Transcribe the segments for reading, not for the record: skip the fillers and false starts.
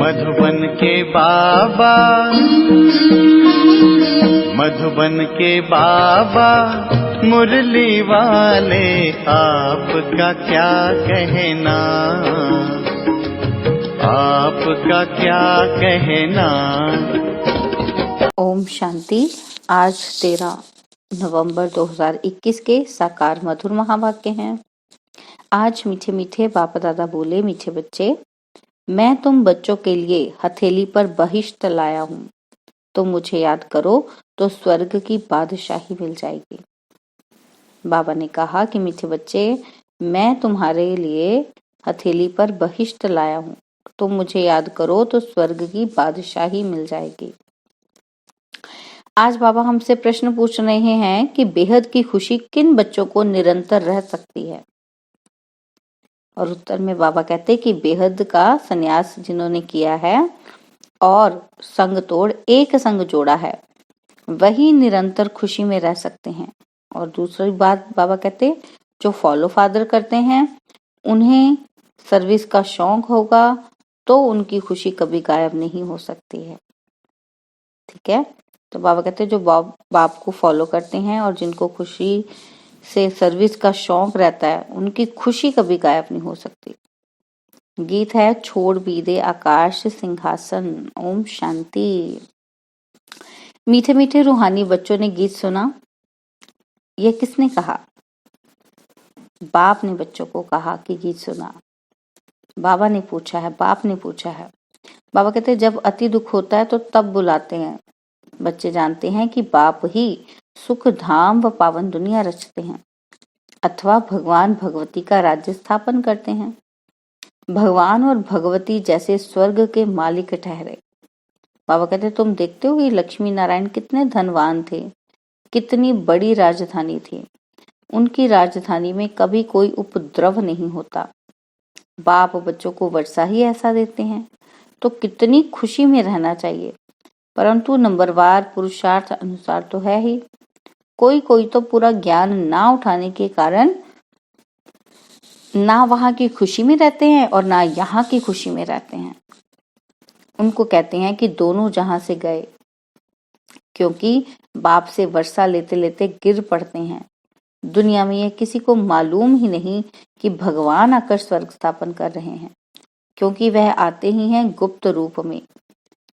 मधुबन के बाबा, मधुबन के बाबा मुरली वाले, आपका क्या कहना, आपका क्या कहना। ओम शांति। आज 13 नवंबर 2021 के साकार मधुर महावाक्य हैं। आज मीठे मीठे बाप दादा बोले, मीठे बच्चे, मैं तुम बच्चों के लिए हथेली पर बहिष्ट लाया हूँ। तुम मुझे याद करो तो स्वर्ग की बादशाही मिल जाएगी। बाबा ने कहा कि मीठे बच्चे, मैं तुम्हारे लिए हथेली पर बहिष्ट लाया हूँ। तुम मुझे याद करो तो स्वर्ग की बादशाही मिल जाएगी। आज बाबा हमसे प्रश्न पूछ रहे हैं कि बेहद की खुशी किन बच्चों को निरंतर रह सकती है। और उत्तर में बाबा कहते हैं कि बेहद का संन्यास जिन्होंने किया है और संग तोड़ एक संग जोड़ा है, वही निरंतर खुशी में रह सकते हैं। और दूसरी बात बाबा कहते, जो फॉलो फादर करते हैं उन्हें सर्विस का शौक होगा तो उनकी खुशी कभी गायब नहीं हो सकती है। ठीक है, तो बाबा कहते हैं जो बाप को फॉलो करते हैं और जिनको खुशी से सर्विस का शौक रहता है, उनकी खुशी कभी गायब नहीं हो सकती। गीत है छोड़ भी दे आकाश सिंहासन। ओम शांति। मीठे मीठे रूहानी बच्चों ने गीत सुना। यह किसने कहा? बाप ने बच्चों को कहा कि गीत सुना। बाबा ने पूछा है, बाप ने पूछा है। बाबा कहते हैं जब अति दुख होता है तो तब बुलाते हैं। बच्चे जानते हैं कि बाप ही सुख धाम व पावन दुनिया रचते हैं अथवा भगवान भगवती का राज्य स्थापन करते हैं। भगवान और भगवती जैसे स्वर्ग के मालिक ठहरे। बाबा कहते तुम देखते हो कि लक्ष्मी नारायण कितने धनवान थे, कितनी बड़ी राजधानी थी। उनकी राजधानी में कभी कोई उपद्रव नहीं होता। बाप बच्चों को वर्षा ही ऐसा देते हैं तो कितनी खुशी में रहना चाहिए। परंतु नंबरवार पुरुषार्थ अनुसार तो है ही। कोई कोई तो पूरा ज्ञान ना उठाने के कारण ना वहां की खुशी में रहते हैं और ना यहाँ की खुशी में रहते हैं। उनको कहते हैं कि दोनों जहां से गए, क्योंकि बाप से वर्षा लेते लेते गिर पड़ते हैं। दुनिया में यह किसी को मालूम ही नहीं कि भगवान आकर स्वर्ग स्थापन कर रहे हैं, क्योंकि वह आते ही हैं गुप्त रूप में।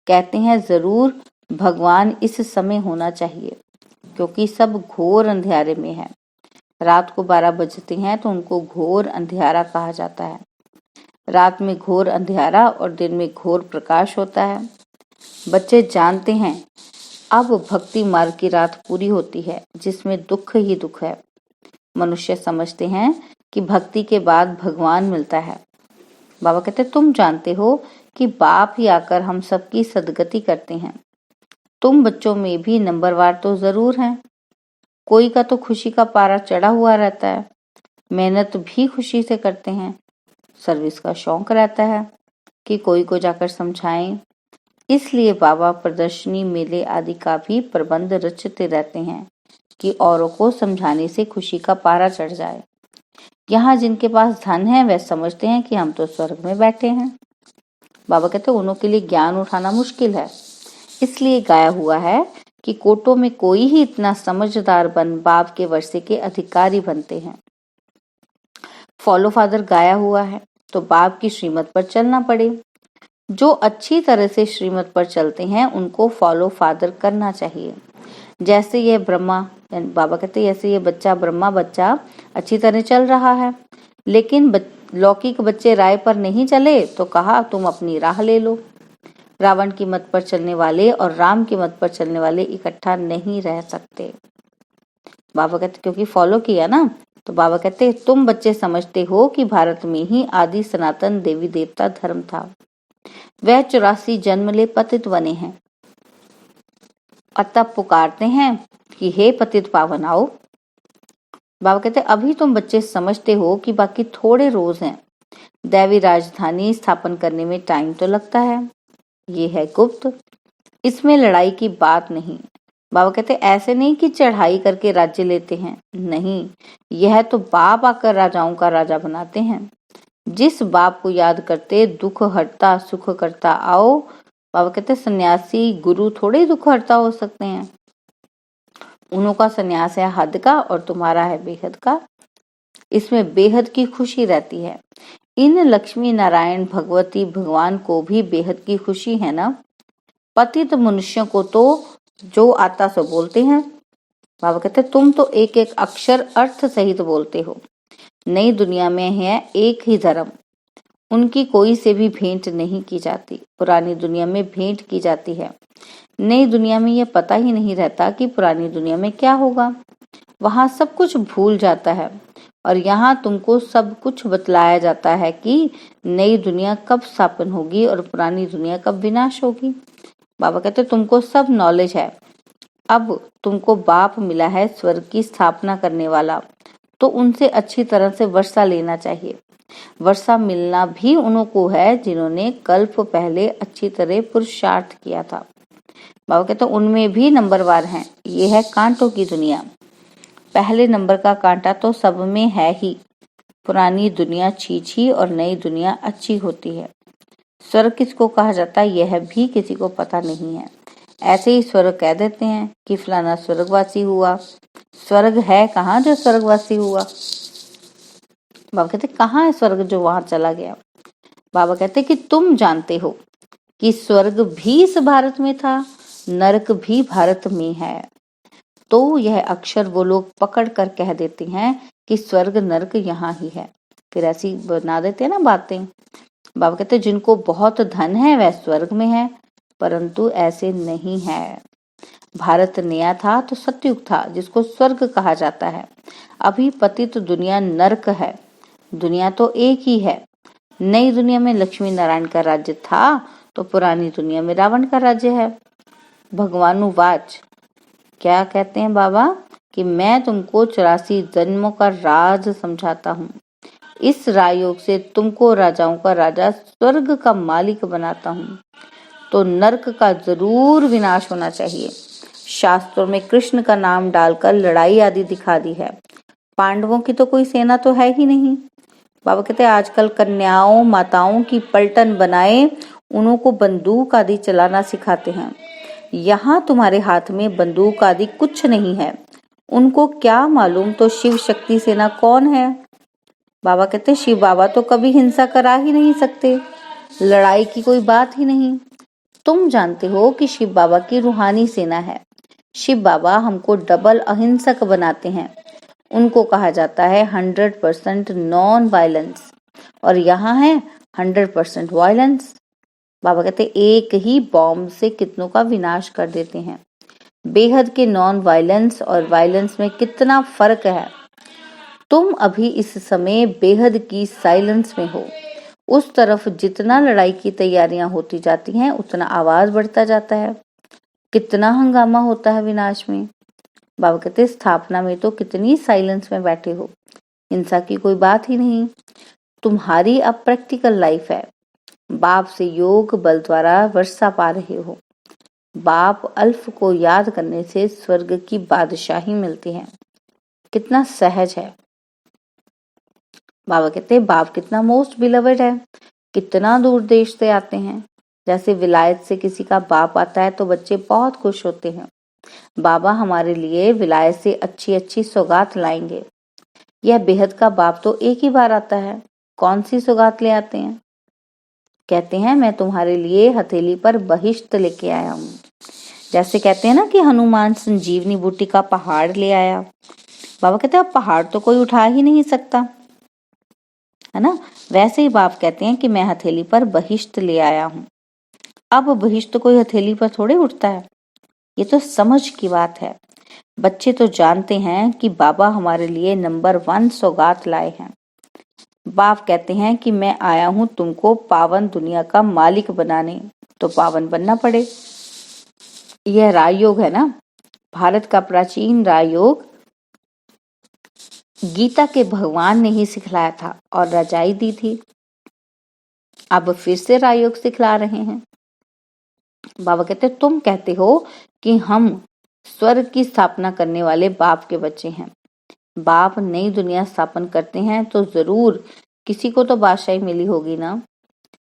कहते हैं जरूर भगवान इस समय होना चाहिए, क्योंकि सब घोर अंधेरे में है। रात को 12 बजते हैं तो उनको घोर अंधेरा कहा जाता है। रात में घोर अंधेरा और दिन में घोर प्रकाश होता है। बच्चे जानते हैं अब भक्ति मार्ग की रात पूरी होती है, जिसमें दुख ही दुख है। मनुष्य समझते हैं कि भक्ति के बाद भगवान मिलता है। बाबा कहते तुम जानते हो कि बाप ही आकर हम सबकी सदगति करते हैं। तुम बच्चों में भी नंबरवार तो जरूर हैं। कोई का तो खुशी का पारा चढ़ा हुआ रहता है, मेहनत भी खुशी से करते हैं। सर्विस का शौक रहता है कि कोई को जाकर समझाएं। इसलिए बाबा प्रदर्शनी मेले आदि का भी प्रबंध रचते रहते हैं कि औरों को समझाने से खुशी का पारा चढ़ जाए। यहाँ जिनके पास धन है वह समझते हैं कि हम तो स्वर्ग में बैठे हैं। बाबा कहते हैं उन्हों के लिए ज्ञान उठाना मुश्किल है। इसलिए गाया हुआ है कि कोटों में कोई ही इतना समझदार बन बाप के वर्षे के अधिकारी बनते हैं। फॉलो फादर गाया हुआ है तो बाप की श्रीमत पर चलना पड़े। जो अच्छी तरह से श्रीमत पर चलते हैं उनको फॉलो फादर करना चाहिए। जैसे ये ब्रह्मा, बाबा कहते हैं जैसे ये बच्चा ब्रह्मा बच्चा अच्छी तरह चल रहा है, लेकिन लौकिक बच्चे राय पर नहीं चले तो कहा तुम अपनी राह ले लो। रावण की मत पर चलने वाले और राम की मत पर चलने वाले इकट्ठा नहीं रह सकते। बाबा कहते क्योंकि फॉलो किया ना, तो बाबा कहते तुम बच्चे समझते हो कि भारत में ही आदि सनातन देवी देवता धर्म था। वह 84 जन्म ले पतित बने हैं और तब पुकारते हैं कि हे पतित पावन आओ। बाबा कहते अभी तुम बच्चे समझते हो कि बाकी थोड़े रोज हैं। दैवी राजधानी स्थापन करने में टाइम तो लगता है, ये है गुप्त, इसमें लड़ाई की बात नहीं। बाबा कहते ऐसे नहीं कि चढ़ाई करके राज्य लेते हैं, नहीं, यह तो बाप आकर राजाओं का राजा बनाते हैं। जिस बाप को याद करते दुख हरता सुख करता आओ। बाबा कहते सन्यासी गुरु थोड़े दुख हरता हो सकते हैं। उन्हों का सन्यास है हद का और तुम्हारा है बेहद का। इसमें बेहद की खुशी रहती है। इन लक्ष्मी नारायण भगवती भगवान को भी बेहद की खुशी है ना। पतित मनुष्यों को तो जो आता सो बोलते हैं। बाबा कहते तुम तो एक एक अक्षर अर्थ सहित बोलते हो। नई दुनिया में है एक ही धर्म, उनकी कोई से भी भेंट नहीं की जाती। पुरानी दुनिया में भेंट की जाती है। नई दुनिया में यह पता ही नहीं रहता कि पुरानी दुनिया में क्या होगा। वहां सब कुछ भूल जाता है और यहाँ तुमको सब कुछ बतलाया जाता है कि नई दुनिया कब स्थापन होगी और पुरानी दुनिया कब विनाश होगी। बाबा कहते तुमको सब नॉलेज है। अब तुमको बाप मिला है स्वर्ग की स्थापना करने वाला, तो उनसे अच्छी तरह से वर्षा लेना चाहिए। वर्षा मिलना भी उन्हों को है जिन्होंने कल्प पहले अच्छी तरह पुरुषार्थ किया था। बाबा कहते उनमें भी नंबरवार हैं। ये है कांटों की दुनिया। पहले नंबर का कांटा तो सब में है ही। पुरानी दुनिया छीछी और नई दुनिया अच्छी होती है। स्वर्ग किसको कहा जाता है यह भी किसी को पता नहीं है। ऐसे ही स्वर्ग कह देते हैं कि फलाना स्वर्गवासी हुआ। स्वर्ग है कहाँ जो स्वर्गवासी हुआ। बाबा कहते कहाँ है स्वर्ग जो वहां चला गया। बाबा कहते कि तुम जानते हो कि स्वर्ग भी इस भारत में था, नरक भी भारत में है। तो यह अक्षर वो लोग पकड़ कर कह देते हैं कि स्वर्ग नरक यहाँ ही है। फिर ऐसी बना देते हैं ना बातें। बाबा कहते जिनको बहुत धन है वह स्वर्ग में है, परंतु ऐसे नहीं है। भारत नया था तो सतयुग था जिसको स्वर्ग कहा जाता है। अभी पतित दुनिया नरक है। दुनिया तो एक ही है। नई दुनिया में लक्ष्मी नारायण का राज्य था तो पुरानी दुनिया में रावण का राज्य है। भगवानुवाच क्या कहते हैं बाबा कि मैं तुमको 84 जन्मों का राज समझाता हूँ। इस राजयोग से तुमको राजाओं का राजा स्वर्ग का मालिक बनाता हूँ। तो नरक का जरूर विनाश होना चाहिए। शास्त्रों में कृष्ण का नाम डालकर लड़ाई आदि दिखा दी है। पांडवों की तो कोई सेना तो है ही नहीं। बाबा कहते हैं आजकल कन्याओं माताओं की पलटन बनाए उन्हों को बंदूक आदि चलाना सिखाते हैं। यहाँ तुम्हारे हाथ में बंदूक आदि कुछ नहीं है। उनको क्या मालूम तो शिव शक्ति सेना कौन है। बाबा कहते शिव बाबा तो कभी हिंसा करा ही नहीं सकते। लड़ाई की कोई बात ही नहीं। तुम जानते हो कि शिव बाबा की रूहानी सेना है। शिव बाबा हमको डबल अहिंसक बनाते हैं। उनको कहा जाता है 100% नॉन वायलेंस और यहाँ है 100% वायलेंस। बाबा कहते एक ही बॉम्ब से कितनों का विनाश कर देते हैं। बेहद के नॉन वायलेंस और वायलेंस में कितना फर्क है। तुम अभी इस समय बेहद की साइलेंस में हो। उस तरफ जितना लड़ाई की तैयारियां होती जाती हैं उतना आवाज बढ़ता जाता है। कितना हंगामा होता है विनाश में। बाबा कहते स्थापना में तो कितनी साइलेंस में बैठे हो। हिंसा की कोई बात ही नहीं। तुम्हारी अब प्रैक्टिकल लाइफ है। बाप से योग बल द्वारा वर्षा पा रहे हो। बाप अल्फ को याद करने से स्वर्ग की बादशाही मिलती है। कितना सहज है। बाबा कहते हैं बाप कितना मोस्ट बिलवेड है। कितना दूर देश से आते हैं। जैसे विलायत से किसी का बाप आता है तो बच्चे बहुत खुश होते हैं। बाबा हमारे लिए विलायत से अच्छी अच्छी सौगात लाएंगे। यह बेहद का बाप तो एक ही बार आता है। कौन सी सौगात ले आते हैं। कहते हैं मैं तुम्हारे लिए हथेली पर बहिष्ट लेके आया हूँ। जैसे कहते हैं ना कि हनुमान संजीवनी बूटी का पहाड़ ले आया। बाबा कहते हैं अब पहाड़ तो कोई उठा ही नहीं सकता है ना। वैसे ही बाप कहते हैं कि मैं हथेली पर बहिष्ट ले आया हूँ। अब बहिष्ट कोई हथेली पर थोड़े उठता है। ये तो समझ की बात है। बच्चे तो जानते हैं कि बाबा हमारे लिए नंबर 1 सौगात लाए हैं। बाप कहते हैं कि मैं आया हूँ तुमको पावन दुनिया का मालिक बनाने, तो पावन बनना पड़े। यह राजयोग है ना। भारत का प्राचीन राजयोग गीता के भगवान ने ही सिखलाया था और रजाई दी थी। अब फिर से राजयोग सिखला रहे हैं। बाबा कहते तुम कहते हो कि हम स्वर्ग की स्थापना करने वाले बाप के बच्चे हैं। बाप नई दुनिया स्थापन करते हैं तो जरूर किसी को तो बादशाही मिली होगी ना।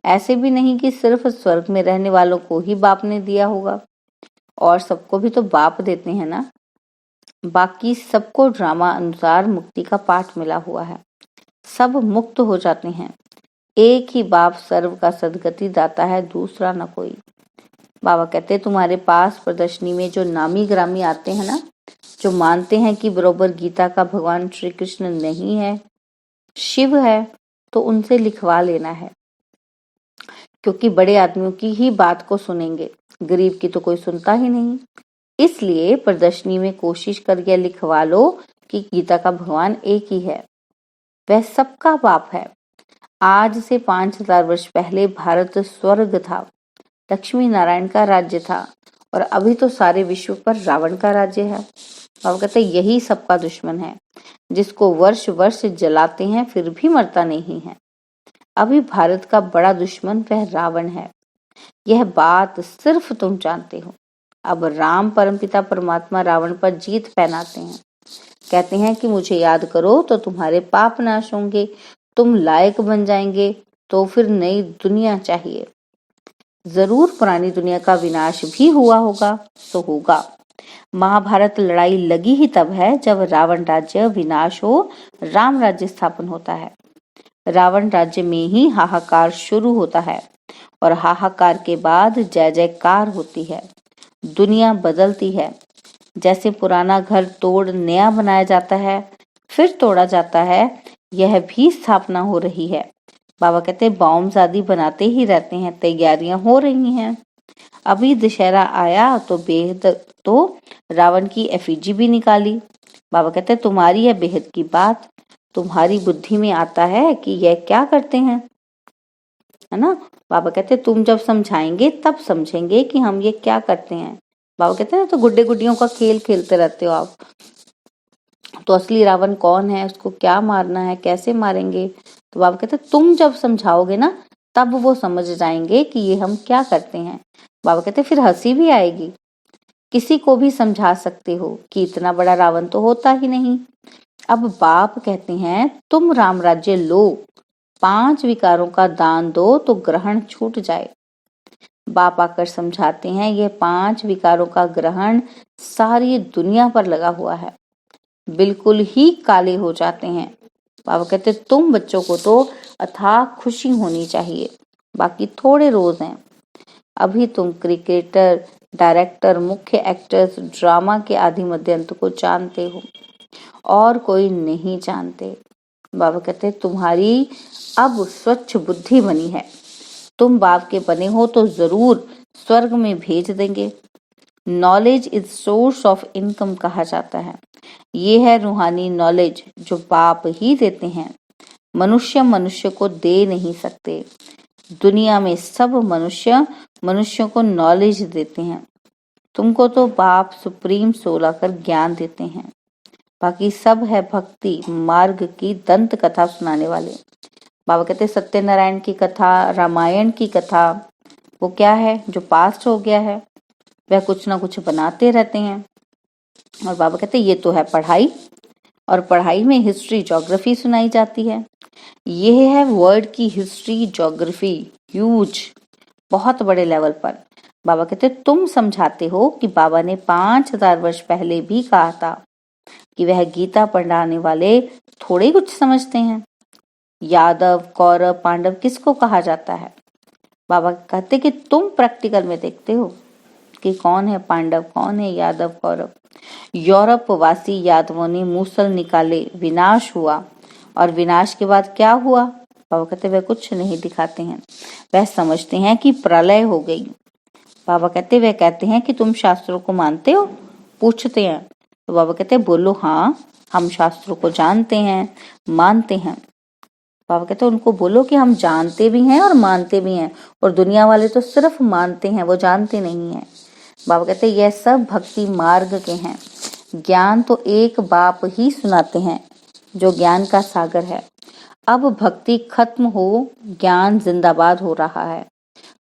ऐसे भी नहीं कि सिर्फ स्वर्ग में रहने वालों को ही बाप ने दिया होगा, और सबको भी तो बाप देते हैं ना। बाकी सबको ड्रामा अनुसार मुक्ति का पाठ मिला हुआ है, सब मुक्त हो जाते हैं। एक ही बाप सर्व का सदगति दाता है, दूसरा न कोई। बाबा कहते तुम्हारे पास प्रदर्शनी में जो नामी ग्रामी आते हैं ना, जो मानते हैं कि बरोबर गीता का भगवान श्री कृष्ण नहीं है, शिव है, तो उनसे लिखवा लेना है, क्योंकि बड़े आदमियों की ही बात को सुनेंगे, गरीब की तो कोई सुनता ही नहीं। इसलिए प्रदर्शनी में कोशिश कर यह लिखवा लो कि गीता का भगवान एक ही है, वह सबका बाप है। आज से 5000 वर्ष पहले भारत स्वर्ग था, लक्ष्मी नारायण का राज्य था, और अभी तो सारे विश्व पर रावण का राज्य है। बाबा कहते यही सबका दुश्मन है, जिसको वर्ष वर्ष जलाते हैं फिर भी मरता नहीं है। अभी भारत का बड़ा दुश्मन वह रावण है, यह बात सिर्फ तुम जानते हो। अब राम परमपिता परमात्मा रावण पर जीत पहनाते हैं, कहते हैं कि मुझे याद करो तो तुम्हारे पाप नाश होंगे, तुम लायक बन जाएंगे, तो फिर नई दुनिया चाहिए। जरूर पुरानी दुनिया का विनाश भी हुआ होगा, तो होगा। महाभारत लड़ाई लगी ही तब है जब रावण राज्य विनाश हो, राम राज्य स्थापन होता है। रावण राज्य में ही हाहाकार शुरू होता है, और हाहाकार के बाद जय जयकार होती है, दुनिया बदलती है। जैसे पुराना घर तोड़ नया बनाया जाता है, फिर तोड़ा जाता है, यह भी स्थापना हो रही है। बाबा कहते बॉम्ब आदि बनाते ही रहते हैं, तैयारियां हो रही हैं। अभी दशहरा आया तो बेहद तो रावण की एफिजी भी निकाली। बाबा कहते तुम्हारी यह बेहद की बात, तुम्हारी बुद्धि में आता है कि यह क्या करते हैं, है ना। बाबा कहते तुम जब समझाएंगे तब समझेंगे कि हम ये क्या करते हैं। बाबा कहते हैं तो गुड्डे गुड्डियों का खेल खेलते रहते हो आप, तो असली रावण कौन है, उसको क्या मारना है, कैसे मारेंगे। तो बाबा कहते तुम जब समझाओगे ना तब वो समझ जाएंगे कि ये हम क्या करते हैं। बाबा कहते फिर हंसी भी आएगी, किसी को भी समझा सकते हो कि इतना बड़ा रावण तो होता ही नहीं। अब बाप कहते हैं तुम राम राज्य लो, 5 विकारों का दान दो तो ग्रहण छूट जाए। बाप आकर समझाते हैं यह 5 विकारों का ग्रहण सारी दुनिया पर लगा हुआ है, बिल्कुल ही काले हो जाते हैं। बाबा कहते तुम बच्चों को तो अथाह खुशी होनी चाहिए, बाकी थोड़े रोज हैं। अभी तुम क्रिकेटर, डायरेक्टर, मुख्य एक्टर्स, ड्रामा के आदि मध्यंत को जानते हो, और कोई नहीं जानते। बाबा कहते तुम्हारी अब स्वच्छ बुद्धि बनी है, तुम बाप के बने हो तो जरूर स्वर्ग में भेज देंगे। Knowledge is source of income कहा जाता है, ये है रूहानी नॉलेज जो बाप ही देते हैं, मनुष्य मनुष्य को दे नहीं सकते। दुनिया में सब मनुष्य मनुष्यों को नॉलेज देते हैं, तुमको तो बाप सुप्रीम सोल आकर ज्ञान देते हैं, बाकी सब है भक्ति मार्ग की दंत कथा सुनाने वाले। बाबा कहते सत्यनारायण की कथा, रामायण की कथा, वो क्या है जो पास्ट हो गया है, वह कुछ ना कुछ बनाते रहते हैं। और बाबा कहते ये तो है पढ़ाई, और पढ़ाई में हिस्ट्री ज्योग्राफी सुनाई जाती है। यह है वर्ड की हिस्ट्री ज्योग्राफी, ह्यूज, बहुत बड़े लेवल पर। बाबा कहते तुम समझाते हो कि बाबा ने 5000 वर्ष पहले भी कहा था कि वह गीता पढ़ाने वाले थोड़े कुछ समझते हैं। यादव, कौरव, पांडव किसको कहा जाता है। बाबा कहते कि तुम प्रैक्टिकल में देखते हो कि कौन है पांडव, कौन है यादव, कौरव। यूरोप वासी यादवों ने मूसल निकाले, विनाश हुआ, और विनाश के बाद क्या हुआ। बाबा कहते वह कुछ नहीं दिखाते हैं, वह समझते हैं कि प्रलय हो गई। बाबा कहते हैं कि तुम शास्त्रों को मानते हो, पूछते हैं। तो बाबा कहते बोलो हाँ, हम शास्त्रों को जानते हैं, मानते हैं। बाबा कहते उनको बोलो कि हम जानते भी हैं और मानते भी हैं, और दुनिया वाले तो सिर्फ मानते हैं, वो जानते नहीं हैं। बाबा कहते यह सब भक्ति मार्ग के हैं, ज्ञान तो एक बाप ही सुनाते हैं जो ज्ञान का सागर है। अब भक्ति खत्म हो, ज्ञान जिंदाबाद हो रहा है।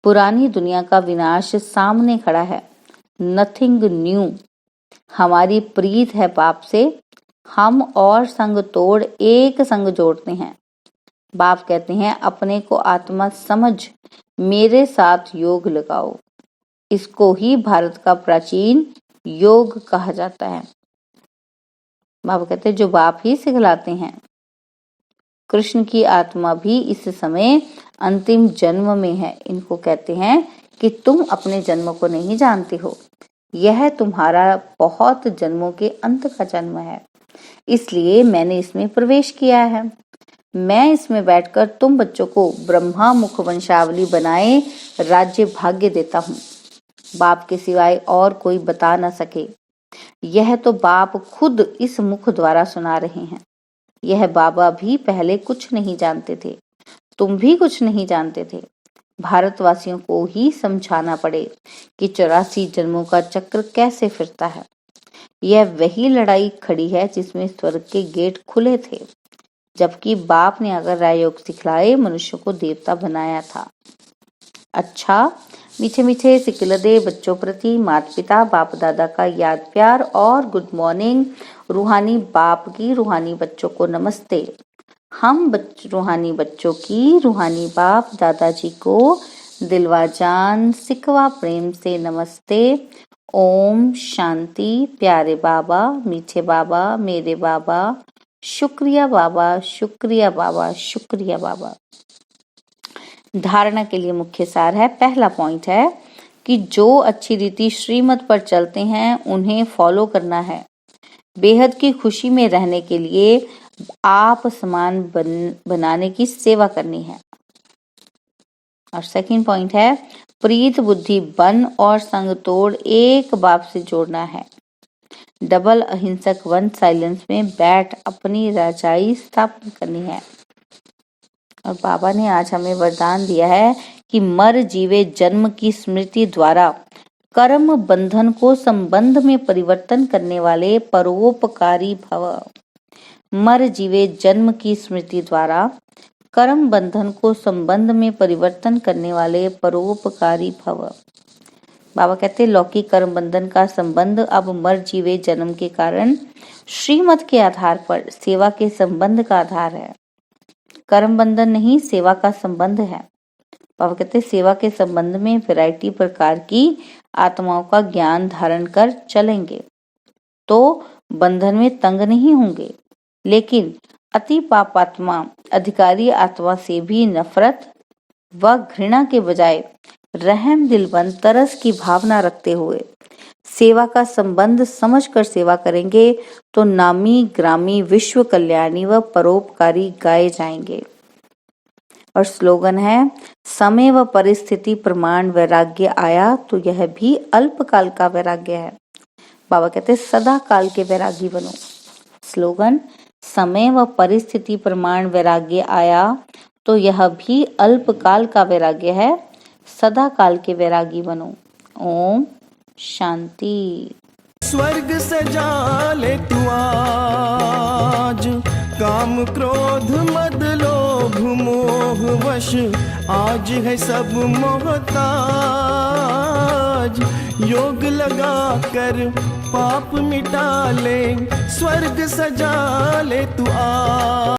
पुरानी दुनिया का विनाश सामने खड़ा है, नथिंग न्यू। हमारी प्रीत है बाप से, हम और संग तोड़ एक संग जोड़ते हैं। बाप कहते हैं अपने को आत्मा समझ मेरे साथ योग लगाओ। इसको ही भारत का प्राचीन योग कहा जाता है। बाबा कहते हैं जो बाप ही सिखलाते हैं। कृष्ण की आत्मा भी इस समय अंतिम जन्म में है। इनको कहते हैं कि तुम अपने जन्म को नहीं जानते हो, यह तुम्हारा बहुत जन्मों के अंत का जन्म है, इसलिए मैंने इसमें प्रवेश किया है। मैं इसमें बैठकर तुम बच्चों को ब्रह्मा मुख वंशावली बनाए राज्य भाग्य देता हूँ। बाप के सिवाय और कोई बता न सके। यह तो बाप खुद इस मुख द्वारा सुना रहे हैं। यह बाबा भी पहले कुछ नहीं जानते थे, तुम भी कुछ नहीं जानते थे। भारतवासियों को ही समझाना पड़े कि 84 जन्मों का चक्र कैसे फिरता है। यह वही लड़ाई खड़ी है जिसमें स्वर्ग के गेट खुले थे, जबकि बाप ने अगर राजयोग सिखलाए मनुष्य को देवता बनाया था। अच्छा, मीठे मीठे सिकिलदे बच्चों प्रति माता पिता बाप दादा का याद प्यार और गुड मॉर्निंग। रूहानी बाप की रूहानी बच्चों को नमस्ते। हम रूहानी बच्चों की रूहानी बाप दादाजी को दिलवा जान सिकवा प्रेम से नमस्ते। ओम शांति। प्यारे बाबा, मीठे बाबा, मेरे बाबा, शुक्रिया बाबा, शुक्रिया बाबा, शुक्रिया बाबा। धारणा के लिए मुख्य सार है। पहला पॉइंट है कि जो अच्छी रीति श्रीमत पर चलते हैं उन्हें फॉलो करना है। बेहद की खुशी में रहने के लिए आप समान बनाने की सेवा करनी है। और सेकंड पॉइंट है प्रीत बुद्धि बन और संग तोड़ एक बाप से जोड़ना है। डबल अहिंसक वन साइलेंस में बैठ अपनी राजाई स्थापित करनी है। और बाबा ने आज हमें वरदान दिया है कि मर जीवे जन्म की स्मृति द्वारा कर्म बंधन को संबंध में परिवर्तन करने वाले परोपकारी भव। मर जीवे जन्म की स्मृति द्वारा कर्म बंधन को संबंध में परिवर्तन करने वाले परोपकारी भव। बाबा कहते लौकिक कर्म बंधन का संबंध अब मर जीवे जन्म के कारण श्रीमत के आधार पर सेवा के संबंध का आधार है। कर्म बंधन नहीं, सेवा का संबंध है। बाबा कहते सेवा के संबंध में वैरायटी प्रकार की आत्माओं का ज्ञान धारण कर चलेंगे तो बंधन में तंग नहीं होंगे, लेकिन अति पापात्मा अधिकारी आत्मा से भी नफरत व घृणा के बजाय रहम दिलबन तरस की भावना रखते हुए सेवा का संबंध समझकर सेवा करेंगे तो नामी ग्रामी विश्व कल्याणी व परोपकारी गाए जाएंगे। और स्लोगन है समय व परिस्थिति प्रमाण वैराग्य आया तो यह भी अल्पकाल का वैराग्य है। बाबा कहते सदा काल के वैरागी बनो। स्लोगन समय व परिस्थिति प्रमाण वैराग्य आया तो यह भी अल्पकाल का वैराग्य है, सदा काल के वैरागी बनो। ओम शांति। स्वर्ग सजा ले तू आज, काम क्रोध मद लोभ मोह वश आज है सब मोहताज। योग लगा कर पाप मिटा ले, स्वर्ग सजा ले तू आज।